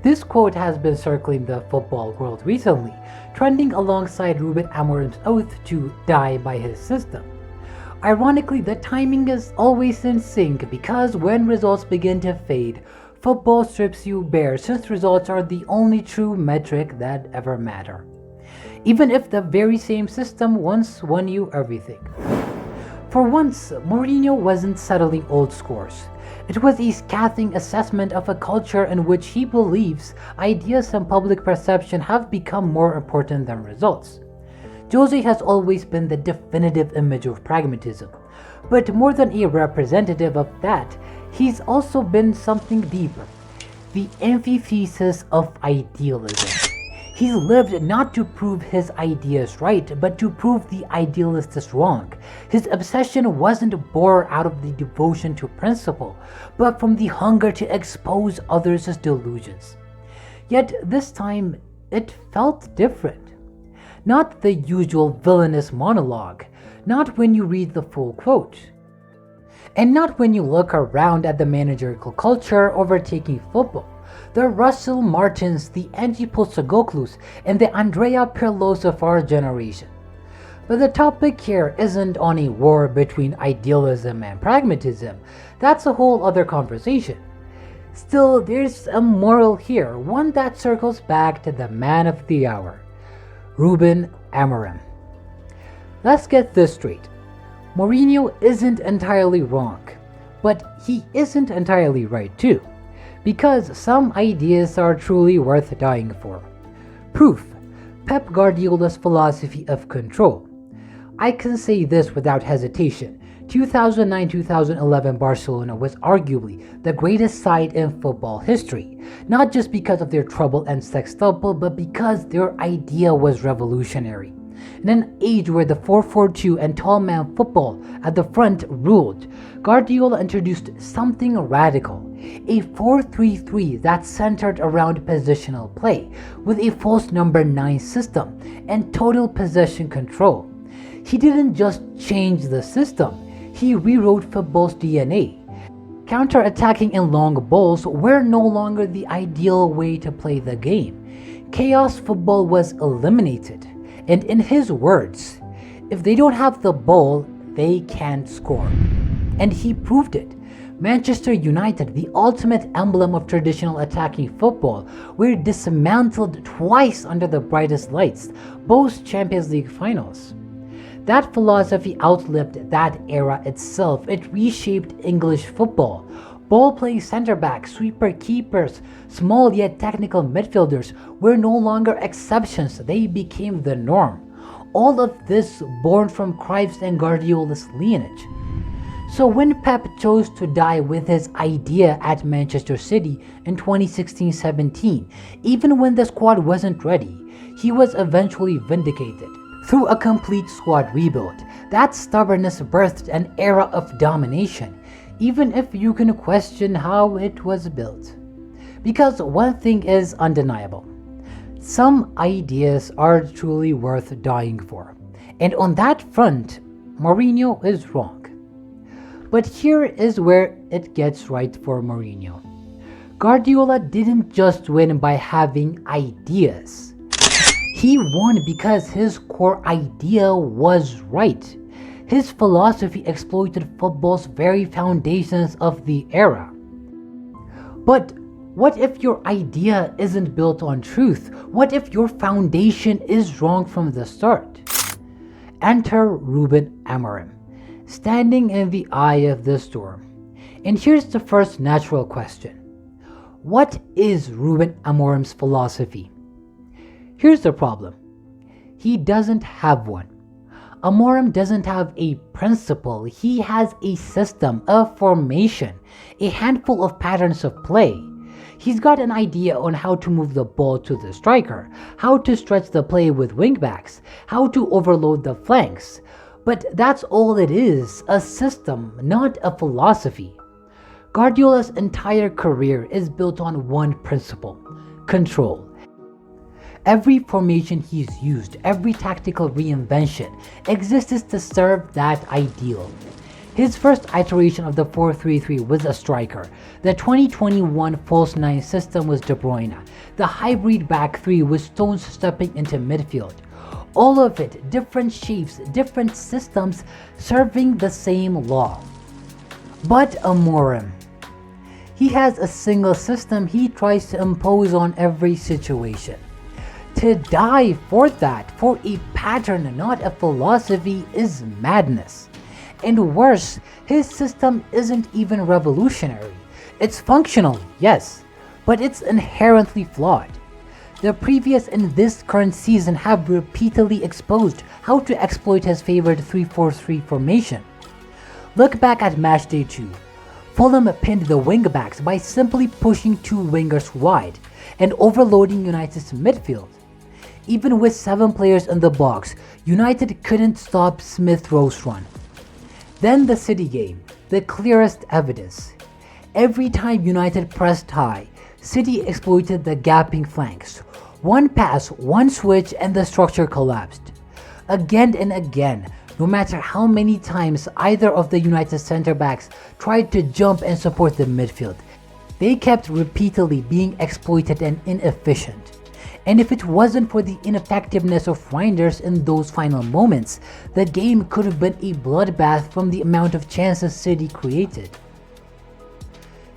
This quote has been circling the football world recently, trending alongside Ruben Amorim's oath to die by his system. Ironically, the timing is always in sync because when results begin to fade, football strips you bare since results are the only true metric that ever matter. Even if the very same system once won you everything. For once, Mourinho wasn't settling old scores. It was a scathing assessment of a culture in which he believes ideas and public perception have become more important than results. Jose has always been the definitive image of pragmatism, but more than a representative of that, he's also been something deeper, the antithesis of idealism. He lived not to prove his ideas right, but to prove the idealists wrong. His obsession wasn't born out of the devotion to principle, but from the hunger to expose others' delusions. Yet this time, it felt different. Not the usual villainous monologue, not when you read the full quote, and not when you look around at the managerial culture overtaking football. The Russell Martins, the Ange Postecoglou's, and the Andrea Pirlo's of our generation. But the topic here isn't on a war between idealism and pragmatism. That's a whole other conversation. Still, there's a moral here, one that circles back to the man of the hour, Ruben Amorim. Let's get this straight. Mourinho isn't entirely wrong, but he isn't entirely right too. Because some ideas are truly worth dying for. Proof: Pep Guardiola's philosophy of control. I can say this without hesitation. 2009-2011 Barcelona was arguably the greatest side in football history, not just because of their treble and sextuple, but because their idea was revolutionary. In an age where the 4-4-2 and tall man football at the front ruled, Guardiola introduced something radical, a 4-3-3 that centered around positional play, with a false number 9 system and total possession control. He didn't just change the system, he rewrote football's DNA. Counter-attacking in long balls were no longer the ideal way to play the game. Chaos football was eliminated. And in his words, if they don't have the ball, they can't score. And he proved it. Manchester United, the ultimate emblem of traditional attacking football, were dismantled twice under the brightest lights, both Champions League finals. That philosophy outlived that era itself. It reshaped English football. Ball-playing center-backs, sweeper keepers, small yet technical midfielders were no longer exceptions, they became the norm. All of this born from Cruyff's and Guardiola's lineage. So when Pep chose to die with his idea at Manchester City in 2016-17, even when the squad wasn't ready, he was eventually vindicated. Through a complete squad rebuild, that stubbornness birthed an era of domination, even if you can question how it was built. Because one thing is undeniable. Some ideas are truly worth dying for. And on that front, Mourinho is wrong. But here is where it gets right for Mourinho. Guardiola didn't just win by having ideas. He won because his core idea was right. His philosophy exploited football's very foundations of the era. But what if your idea isn't built on truth? What if your foundation is wrong from the start? Enter Ruben Amorim, standing in the eye of the storm. And here's the first natural question. What is Ruben Amorim's philosophy? Here's the problem. He doesn't have one. Amorim doesn't have a principle, he has a system, a formation, a handful of patterns of play. He's got an idea on how to move the ball to the striker, how to stretch the play with wingbacks, how to overload the flanks. But that's all it is, a system, not a philosophy. Guardiola's entire career is built on one principle: control. Every formation he's used, every tactical reinvention exists to serve that ideal. His first iteration of the 4-3-3 was a striker. The 2021 false 9 system was De Bruyne. The hybrid back 3 was Stones stepping into midfield. All of it, different shapes, different systems, serving the same law. But Amorim, he has a single system he tries to impose on every situation. To die for that, for a pattern, not a philosophy, is madness. And worse, his system isn't even revolutionary. It's functional, yes, but it's inherently flawed. The previous and this current season have repeatedly exposed how to exploit his favorite 3-4-3 formation. Look back at matchday 2. Fulham pinned the wingbacks by simply pushing 2 wingers wide and overloading United's midfield. Even with 7 players in the box, United couldn't stop Smith Rowe's run. Then the City game, the clearest evidence. Every time United pressed high, City exploited the gapping flanks. One pass, one switch, and the structure collapsed. Again and again, no matter how many times either of the United centre-backs tried to jump and support the midfield, they kept repeatedly being exploited and inefficient. And if it wasn't for the ineffectiveness of Reinders in those final moments, the game could have been a bloodbath from the amount of chances City created.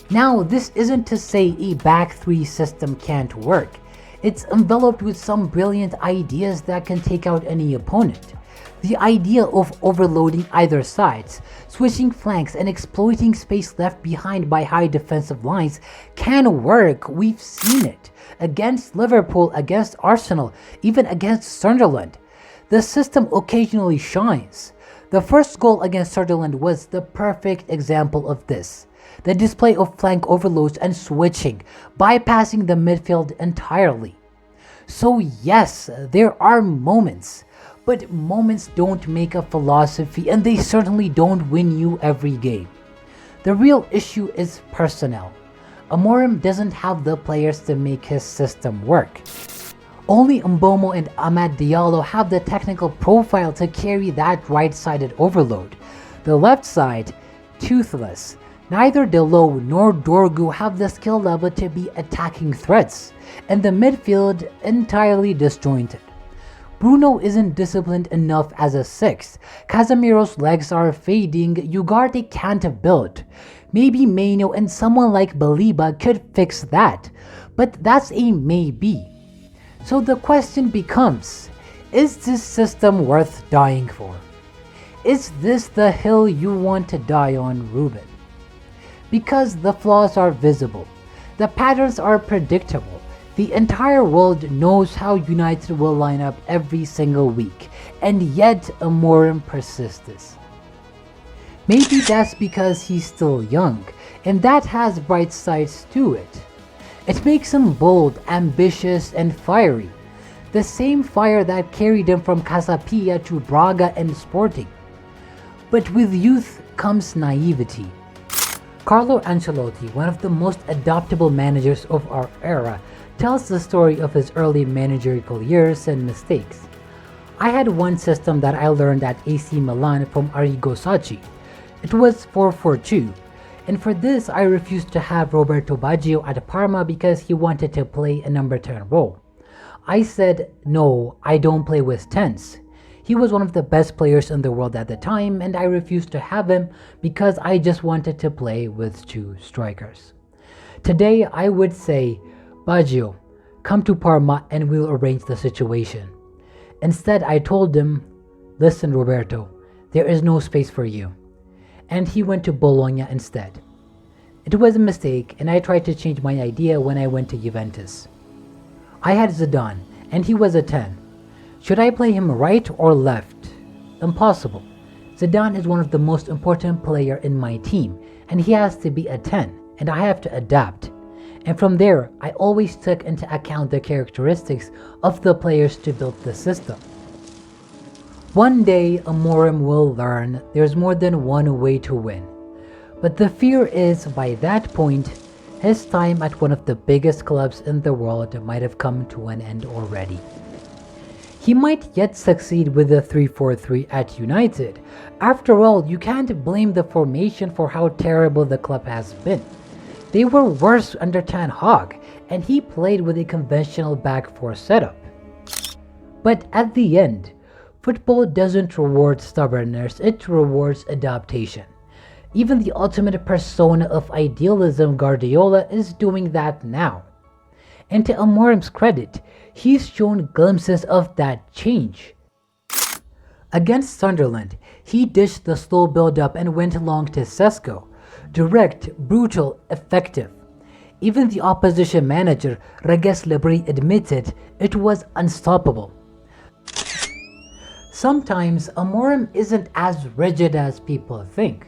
Now, this isn't to say a back 3 system can't work. It's enveloped with some brilliant ideas that can take out any opponent. The idea of overloading either sides, switching flanks, and exploiting space left behind by high defensive lines can work. We've seen it against Liverpool, against Arsenal, even against Sunderland. The system occasionally shines. The first goal against Sunderland was the perfect example of this. The display of flank overloads and switching, bypassing the midfield entirely. So yes, there are moments, but moments don't make a philosophy, and they certainly don't win you every game. The real issue is personnel. Amorim doesn't have the players to make his system work. Only Mbeumo and Amad Diallo have the technical profile to carry that right-sided overload. The left side, toothless. Neither Delo nor Dorgu have the skill level to be attacking threats, and the midfield entirely disjointed. Bruno isn't disciplined enough as a 6. Casemiro's legs are fading. Ugarte can't build. Maybe Maino and someone like Baliba could fix that, but that's a maybe. So the question becomes, is this system worth dying for? Is this the hill you want to die on, Ruben? Because the flaws are visible, the patterns are predictable, the entire world knows how United will line up every single week, and yet Amorim persists. Maybe that's because he's still young, and that has bright sides to it. It makes him bold, ambitious, and fiery. The same fire that carried him from Casapia to Braga and Sporting. But with youth comes naivety. Carlo Ancelotti, one of the most adaptable managers of our era, tells the story of his early managerial years and mistakes. I had one system that I learned at AC Milan from Arrigo Sacchi. It was 4-4-2, and for this I refused to have Roberto Baggio at Parma because he wanted to play a number 10 role. I said, no, I don't play with 10s. He was one of the best players in the world at the time, and I refused to have him because I just wanted to play with 2 strikers. Today I would say, Baggio, come to Parma and we'll arrange the situation. Instead I told him, listen Roberto, there is no space for you. And he went to Bologna instead. It was a mistake, and I tried to change my idea when I went to Juventus. I had Zidane, and he was a 10. Should I play him right or left? Impossible. Zidane is one of the most important players in my team, and he has to be a 10, and I have to adapt. And from there, I always took into account the characteristics of the players to build the system. One day, Amorim will learn there's more than one way to win. But the fear is, by that point, his time at one of the biggest clubs in the world might have come to an end already. He might yet succeed with the 3-4-3 at United. After all, you can't blame the formation for how terrible the club has been. They were worse under Ten Hag, and he played with a conventional back four setup. But at the end, football doesn't reward stubbornness, it rewards adaptation. Even the ultimate persona of idealism, Guardiola, is doing that now. And to Amorim's credit, he's shown glimpses of that change. Against Sunderland, he dished the slow build-up and went along to Sesko. Direct, brutal, effective. Even the opposition manager, Regis Lebris, admitted it was unstoppable. Sometimes Amorim isn't as rigid as people think,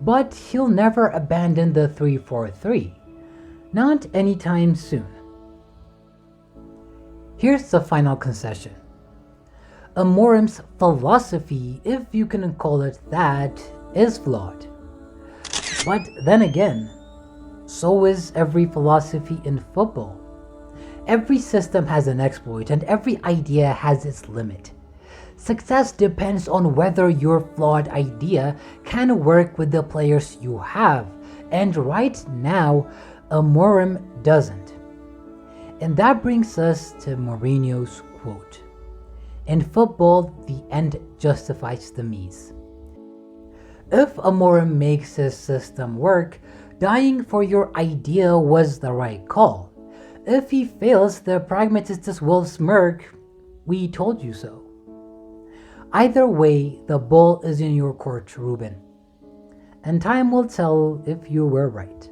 but he'll never abandon the 3-4-3. Not anytime soon. Here's the final concession. Amorim's philosophy, if you can call it that, is flawed. But then again, so is every philosophy in football. Every system has an exploit and every idea has its limit. Success depends on whether your flawed idea can work with the players you have, and right now, Amorim doesn't. And that brings us to Mourinho's quote. In football, the end justifies the means. If Amorim makes his system work, dying for your idea was the right call. If he fails, the pragmatists will smirk, "We told you so." Either way, the ball is in your court, Ruben. And time will tell if you were right.